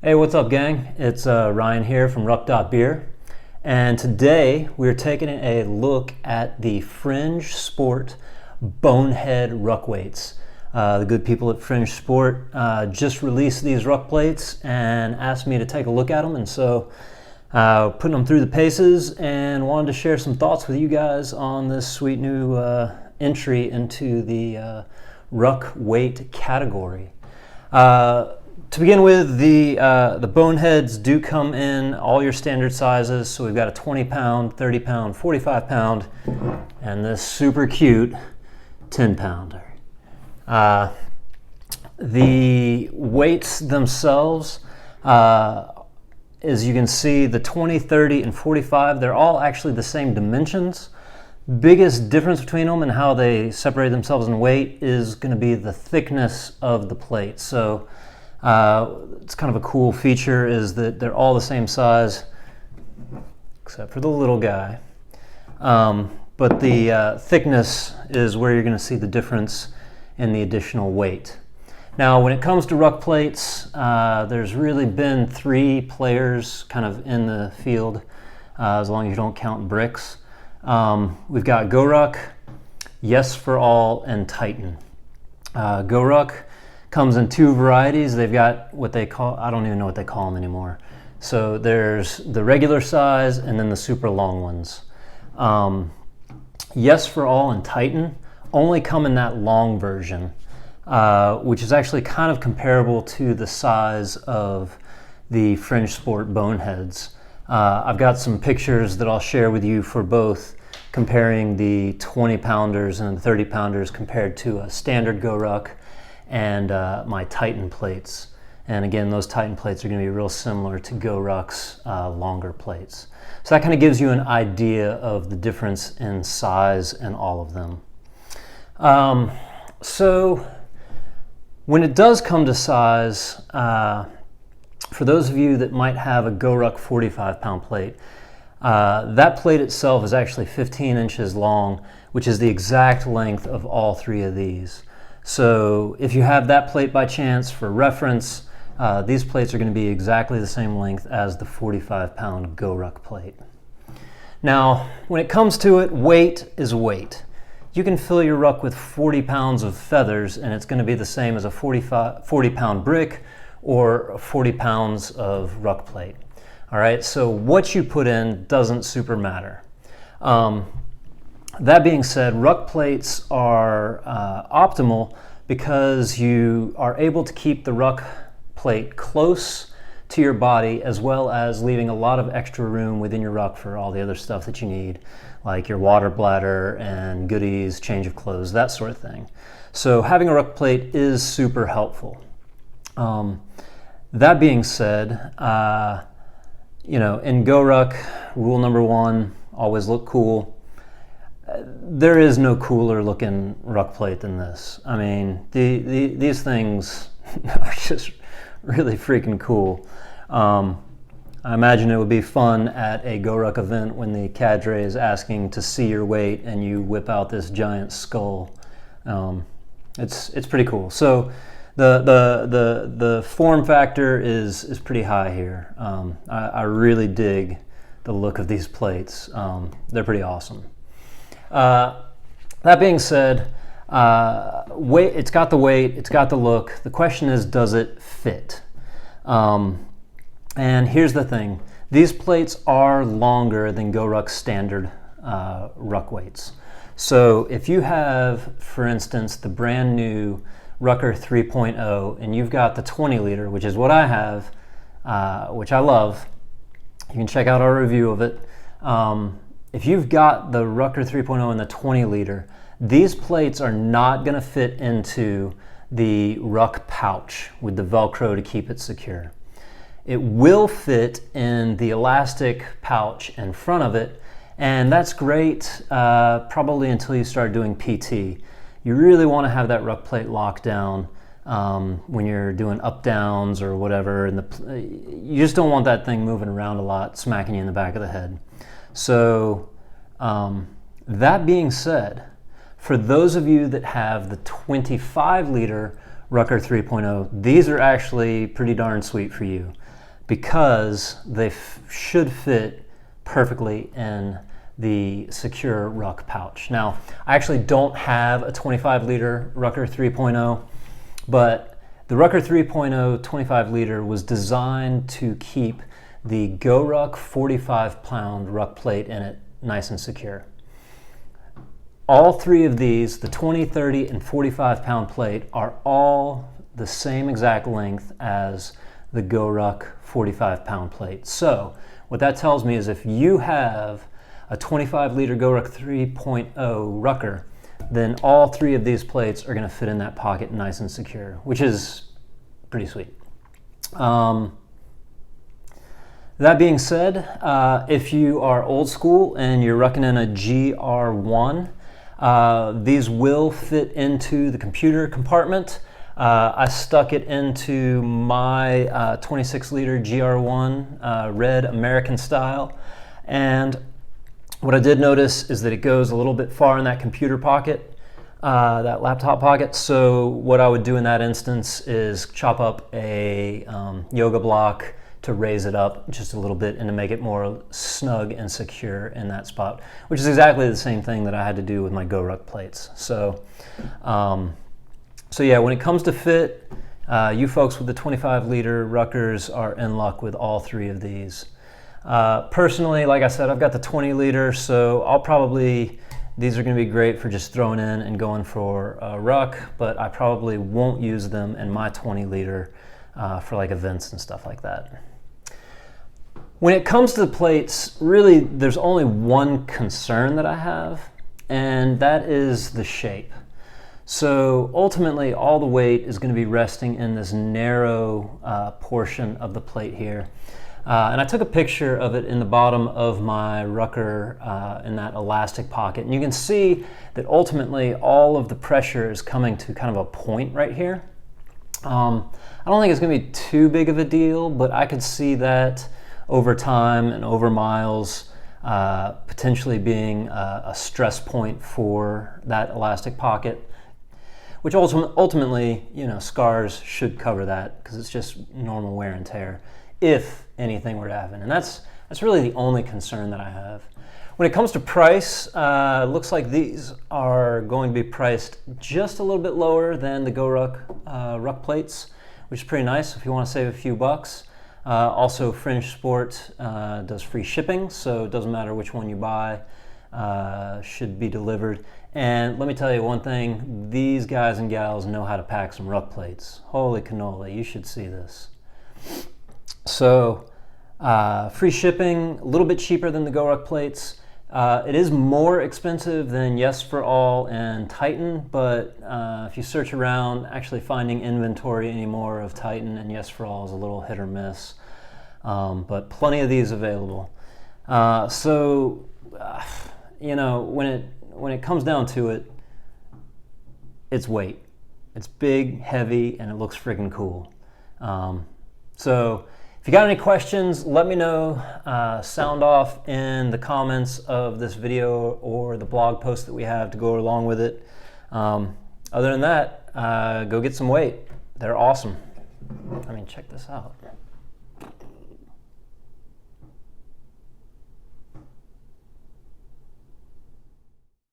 Hey, what's up, gang? It's Ryan here from Ruck.Beer, and today we're taking a look at the Fringe Sport Bonehead Ruck weights. The good people at Fringe Sport just released these ruck plates and asked me to take a look at them, and so putting them through the paces and wanted to share some thoughts with you guys on this sweet new entry into the ruck weight category. To begin with, the Boneheads do come in all your standard sizes. So we've got a 20 pound, 30 pound, 45 pound, and this super cute 10 pounder. The weights themselves, as you can see, the 20, 30, and 45, they're all actually the same dimensions. Biggest difference between them and how they separate themselves in weight is going to be the thickness of the plate. So it's kind of a cool feature is that they're all the same size except for the little guy. But the thickness is where you're going to see the difference in the additional weight. Now, when it comes to ruck plates, there's really been three players kind of in the field, as long as you don't count bricks. We've got Gr1, Yes for All, and Titan. Gr1 comes in two varieties. They've got what they call, I don't even know what they call them anymore. So there's the regular size and then the super long ones. Yes for All and Titan only come in that long version, which is actually kind of comparable to the size of the Fringe Sport Boneheads. I've got some pictures that I'll share with you for both, comparing the 20 pounders and the 30 pounders compared to a standard Gr1 and my Titan plates. And again, those Titan plates are going to be real similar to Gr1's longer plates. So that kind of gives you an idea of the difference in size in all of them. So when it does come to size, for those of you that might have a Gr1 45 pound plate, that plate itself is actually 15 inches long, which is the exact length of all three of these. So if you have that plate by chance, for reference, these plates are going to be exactly the same length as the 45 pound Gr1 plate. Now, when it comes to it, weight is weight. You can fill your ruck with 40 pounds of feathers and it's going to be the same as a 40 pound brick or 40 pounds of ruck plate. All right, so what you put in doesn't super matter. That being said, ruck plates are optimal because you are able to keep the ruck plate close to your body, as well as leaving a lot of extra room within your ruck for all the other stuff that you need, like your water bladder and goodies, change of clothes, that sort of thing. So having a ruck plate is super helpful. That being said, in Gr1, rule number one, always look cool. There is no cooler looking ruck plate than this. I mean, these things are just really freaking cool. I imagine it would be fun at a Gr1 event when the cadre is asking to see your weight and you whip out this giant skull. It's pretty cool. So the form factor is pretty high here. I really dig the look of these plates. They're pretty awesome. That being said, weight, it's got the weight, it's got the look. The question is, does it fit? And here's the thing. These plates are longer than Gr1's standard ruck weights. So if you have, for instance, the brand new Rucker 3.0 and you've got the 20 liter, which is what I have, which I love, you can check out our review of it. If you've got the Rucker 3.0 and the 20 liter, these plates are not going to fit into the ruck pouch with the Velcro to keep it secure. It will fit in the elastic pouch in front of it, and that's great probably until you start doing PT. You really want to have that ruck plate locked down when you're doing up downs or whatever, and you just don't want that thing moving around a lot, smacking you in the back of the head. So that being said, for those of you that have the 25 liter Rucker 3.0, these are actually pretty darn sweet for you because they should fit perfectly in the secure Ruck pouch. Now, I actually don't have a 25-liter Rucker 3.0, but the Rucker 3.0 25-liter was designed to keep the Gr1 45-pound Ruck plate in it nice and secure. All three of these, the 20, 30, and 45-pound plate, are all the same exact length as the Gr1 45-pound plate. So what that tells me is if you have a 25-liter Gr1 3.0 Rucker, then all three of these plates are going to fit in that pocket nice and secure, which is pretty sweet. That being said, if you are old school and you're rucking in a Gr1, these will fit into the computer compartment. I stuck it into my 26-liter Gr1 red American style, and what I did notice is that it goes a little bit far in that computer pocket, that laptop pocket. So what I would do in that instance is chop up a yoga block to raise it up just a little bit and to make it more snug and secure in that spot, which is exactly the same thing that I had to do with my Gr1 plates. So yeah, when it comes to fit, you folks with the 25-liter Ruckers are in luck with all three of these. Personally, like I said, I've got the 20-liter, so these are going to be great for just throwing in and going for a Ruck, but I probably won't use them in my 20-liter for like events and stuff like that. When it comes to the plates, really there's only one concern that I have, and that is the shape. So ultimately all the weight is going to be resting in this narrow portion of the plate here. And I took a picture of it in the bottom of my Rucker in that elastic pocket. And you can see that ultimately all of the pressure is coming to kind of a point right here. I don't think it's going to be too big of a deal, but I could see that over time and over miles potentially being a stress point for that elastic pocket, which ultimately, you know, scars should cover that because it's just normal wear and tear if anything were to happen. And that's really the only concern that I have. When it comes to price, it looks like these are going to be priced just a little bit lower than the Gr1 Ruck plates, which is pretty nice if you want to save a few bucks. Also, Fringe Sport does free shipping, so it doesn't matter which one you buy, should be delivered. And let me tell you one thing, these guys and gals know how to pack some Ruck plates. Holy cannoli, you should see this. So, free shipping, a little bit cheaper than the Gr1 plates. It is more expensive than Yes for All and Titan, but if you search around, actually finding inventory anymore of Titan and Yes for All is a little hit or miss. But plenty of these available. You know, when it comes down to it, it's weight. It's big, heavy, and it looks freaking cool. So if you got any questions, let me know. Sound off in the comments of this video or the blog post that we have to go along with it. Other than that, go get some weight. They're awesome. I mean, check this out.